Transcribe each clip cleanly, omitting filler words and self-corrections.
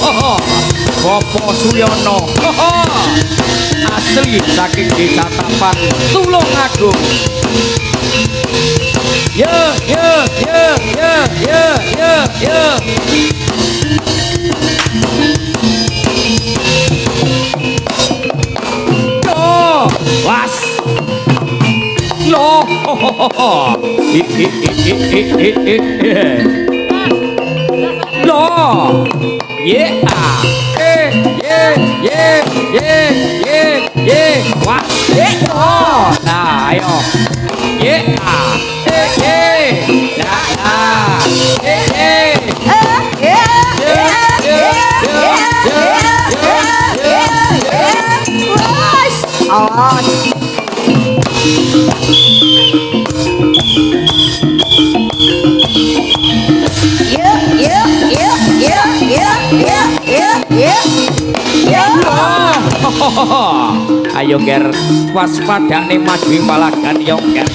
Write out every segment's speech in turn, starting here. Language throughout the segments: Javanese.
Bapak Suyono asli saking Desa Tapan Tulungagung. Yo was lo lo was nah ayo ayo ger waspadane maju palagan yo ger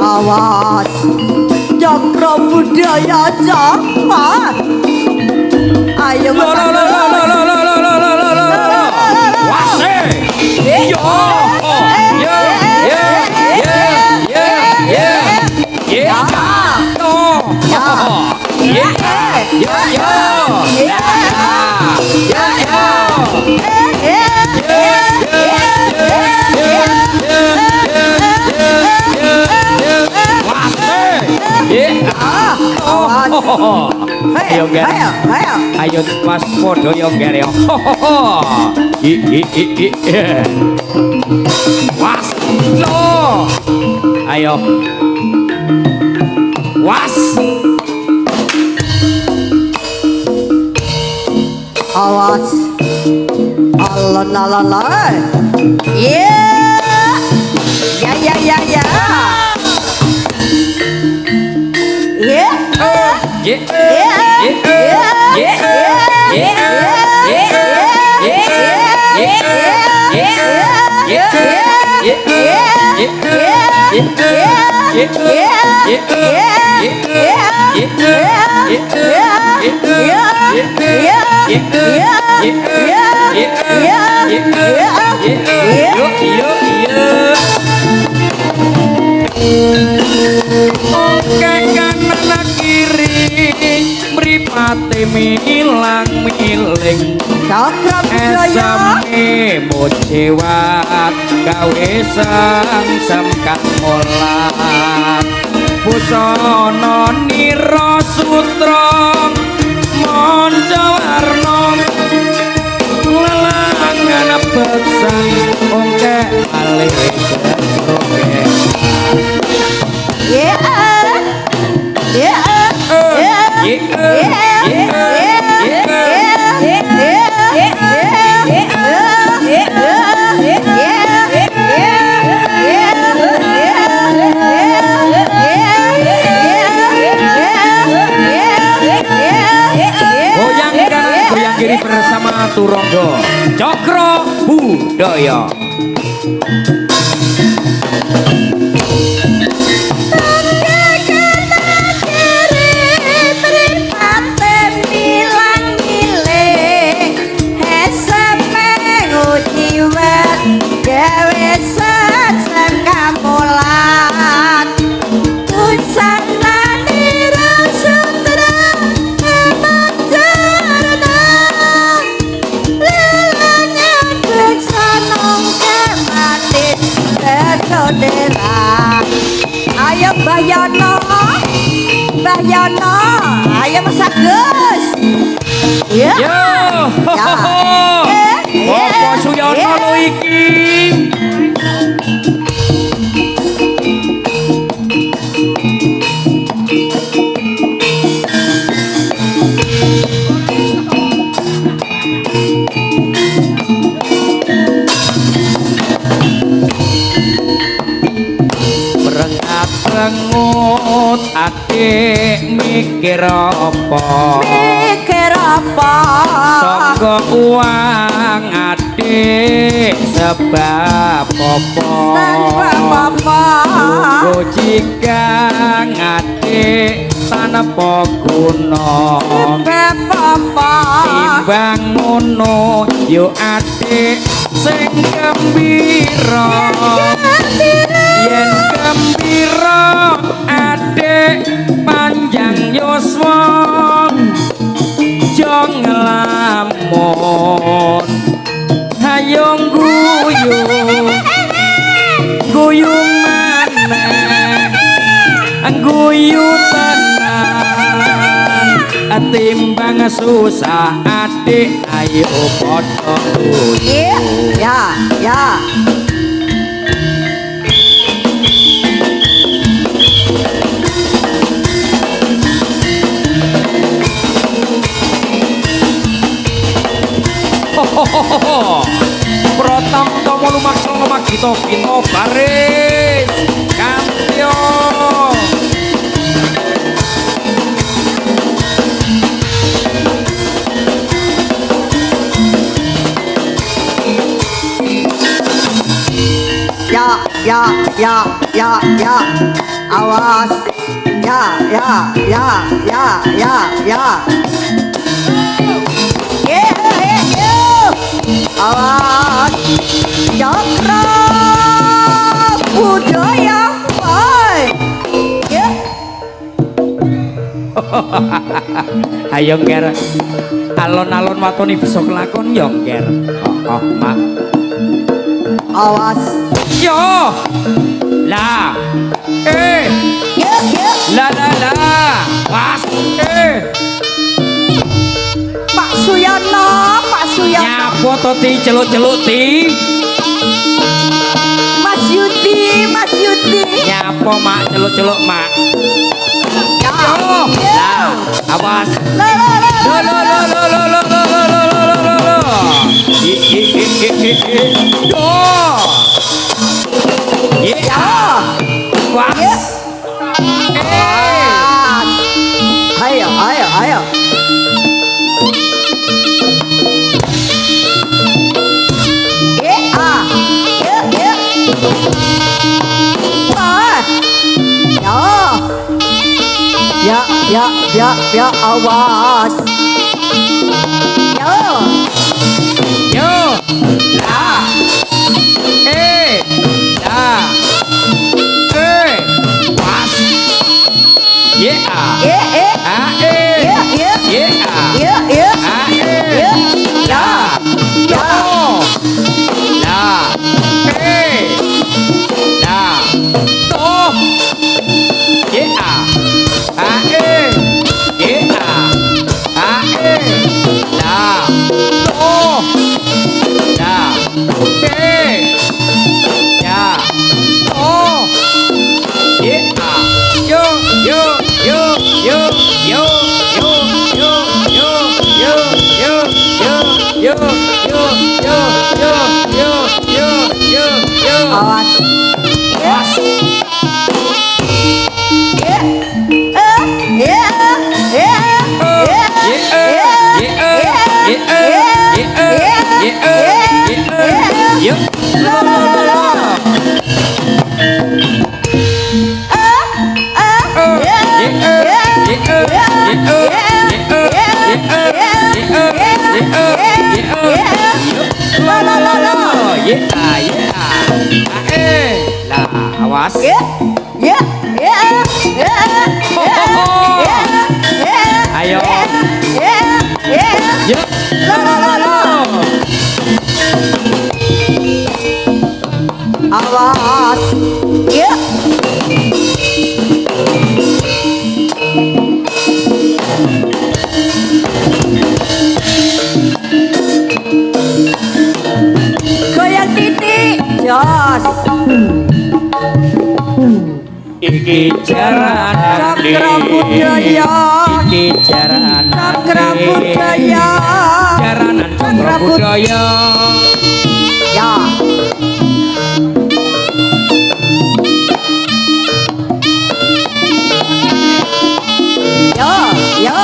awas Cakra Budaya Jawa ayo wase ayo ger ayo pas podo yo ger yo was lo ayo was awas alon ya mripate milang miling Cakra Budaya mocewat gawe sang kang molat busana nira sutra manca warna lelangan beksang ongke alih roke goyang kanan goyang kiri bersama Turonggo Cakra Budaya. Ayo Mbah Yono, ayo Mas Agus. Yo, Bapak Suyono lo iki. Rengut ati mikir apa apa? Sangga uang adik sebab apa? Sebab apa? Tunggu jika adik tanpa guna. Sebab apa? Timbang ngono yo adik sing gembira. Yen gembira adik panjang yuswa. Jong ngelamun hayong guyu maneh guyu tenan timbang susah adik ayo padha guyu. Ya, ya. Protam tomo lumaksa lumagita kita baris kantyo. Ya, ya, ya, ya, ya. Awas. Ya, ya, ya, ya, ya, ya. Awas. Cakra budaya. Oi. Ya. Ayo nger. Alon-alon watone bisa kelakon yo nger. Oh, Mak. Awas. Yo. Lah. Ya, ya. La. Pas. Pak Suyono, Pak Suyono. Nyapa to ti celuk-celuk ti? Mas Yudi, Mas Yudi. Nyapa Mak celuk-celuk Mak? Ya. Yo. Lah, awas. La. Lo. Yo. Ya. Was. Ayo, ayo, ayo. Ya, awas. Yo. Lah. Lah. Was. Yeah. Awas. Ayo. Yuk. Awas. Ya. Goyang titik. Jos. Iki jaran Cakra budaya. Iki jaran Cakra budaya. Jaranan cakra budaya. Ya. Ya.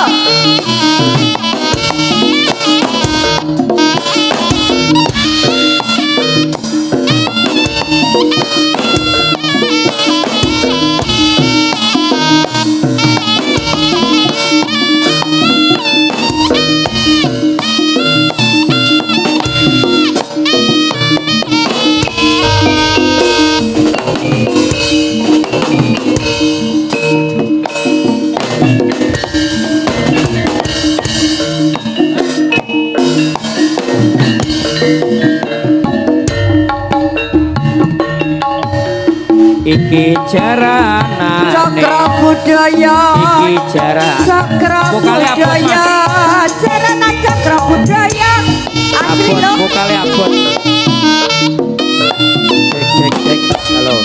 tenan. Cakra budaya. Iki jarak. Cakra Vokale abot, budaya. Jarana cakra budaya. Asli Abot, lo. vokale abot. Cek. Halo.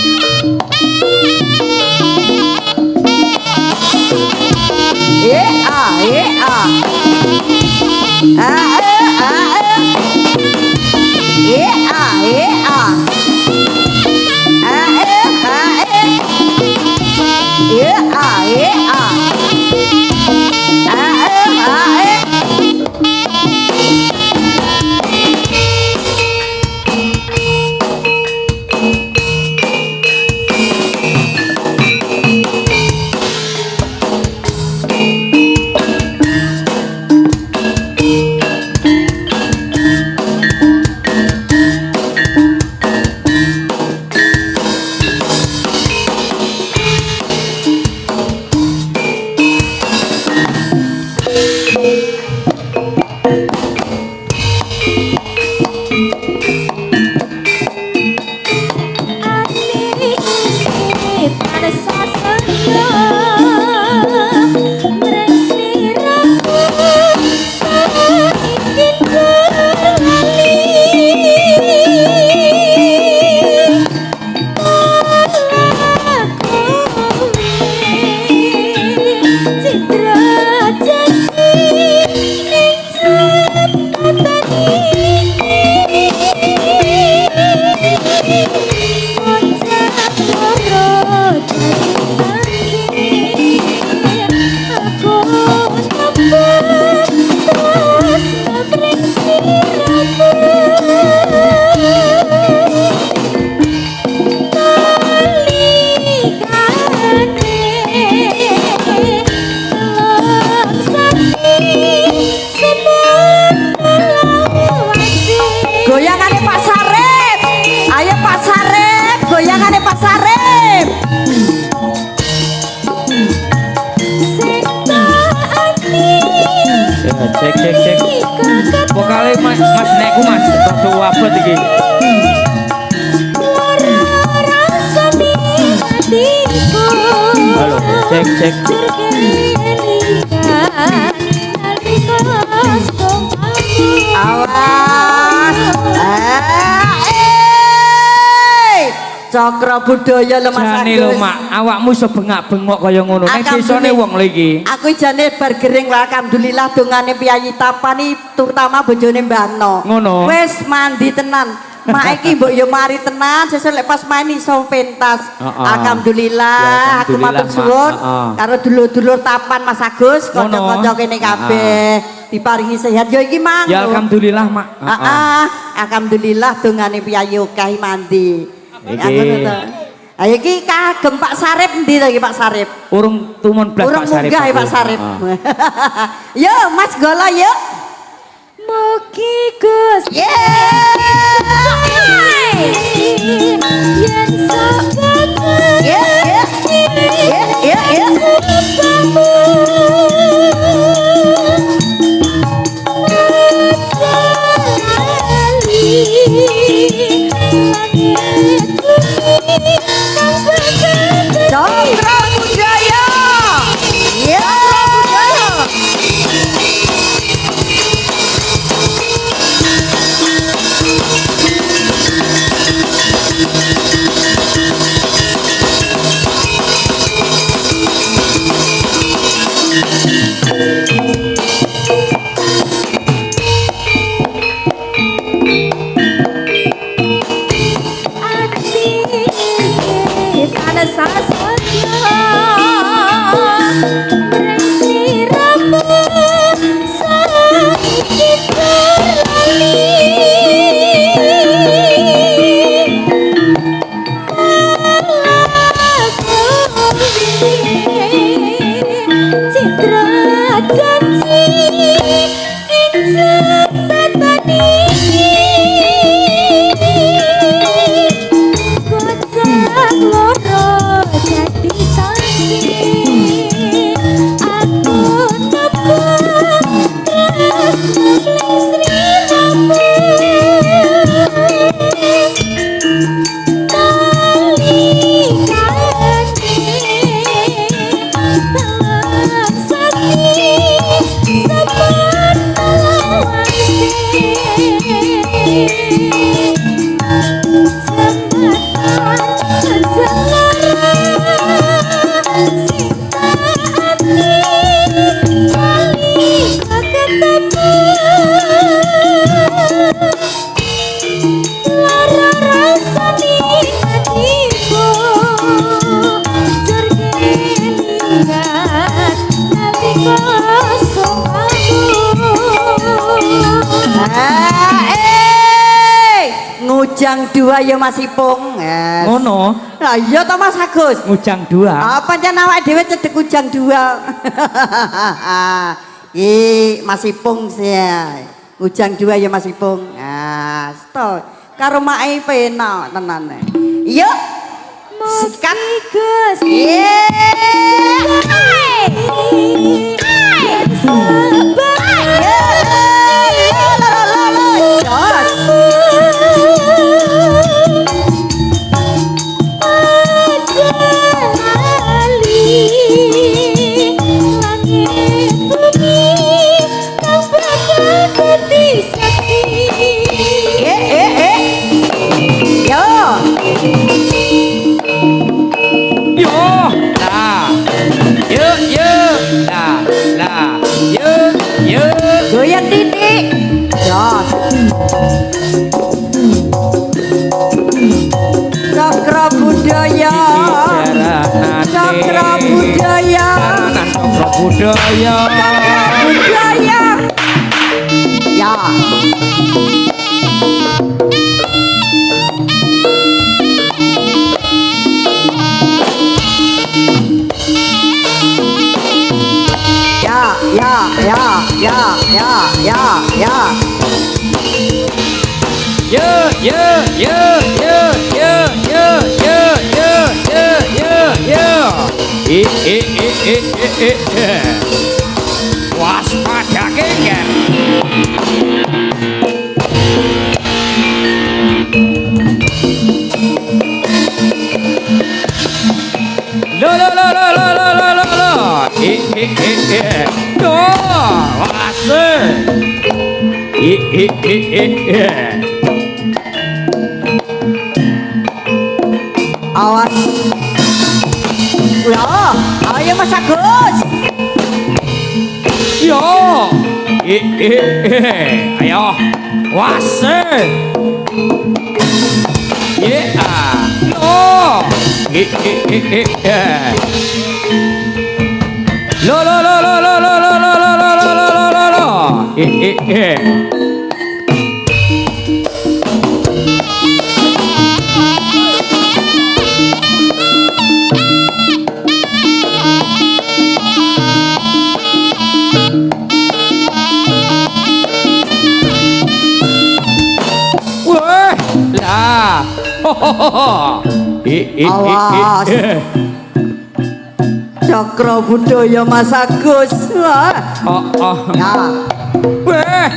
Goyangane Pak Sarip. Ayo Pak Sarip, goyangane Pak Sarip. Ya, cek. Vokale Mas nekku Mas, rada abot iki. Halo, cek. Awas. Cakra budaya lho Mas Jane lho Agus. Mak, awakmu iso bengak-bengok kaya ngono. Nek desane wong lho iki. Aku jane bar gering alhamdulillah dongane Piyayi Tapani terutama bojone Mbah No. Ngono. Wis mandi tenan. Mak iki mbok yo mari tenan sesuk lek pas main iso pentas. Heeh. Alhamdulillah, Ya, aku matur alhamdulillah, suwun Mak. Heeh. karo dulur-dulur Tapan Mas Agus, Ngono. kanca-kanca kene kabeh diparingi sehat yo iki mang. Ya alhamdulillah Mak. Heeh. Alhamdulillah dongane Piyayi akeh mandi. Iki. Ya ngono to. Ayo iki kagem Pak Sarip endi to iki Pak Sarip? Urung tumun blas Urung Pak Sarip. munggah ya Pak Sarip. Yo Mas Golo yo. Mugi Gus yen sababat Cakra budaya. Ya budaya. dua ya Mas Ipung. Yes. Ngono. Lah iya to Mas Agus. Ngujang dua. Apa pancen awake dhewe cedek ujang dua. Mas Ipung sih. Ujang dua ya Mas Ipung. Nah, to karo mae penak tenan. Yuk. Sikat Gus. Goyang titik. Jos. Cakra budaya. Cakra budaya. Cakra budaya. Cakra budaya. Ya. Waspada geger. Lo. Do, wase. Awas. Ya, ayo Mas Agus. Yo. Ayo. Wase. Lo. Wah, lah. Awas. Cakra budaya Mas Agus. Wah. Ya. Weh.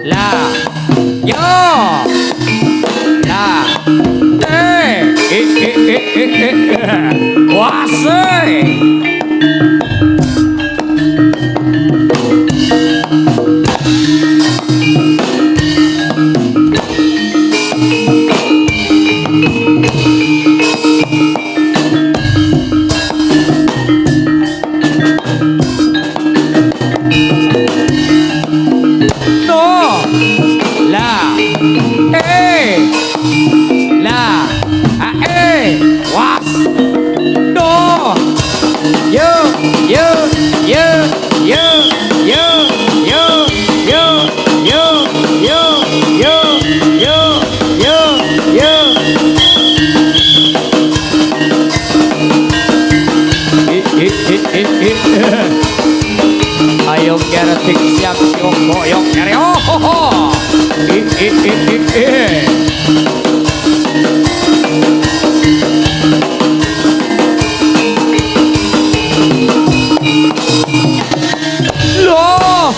Lah. Yo. Lah. Wase. Ayo geretik siap siok boyok kere oh Loh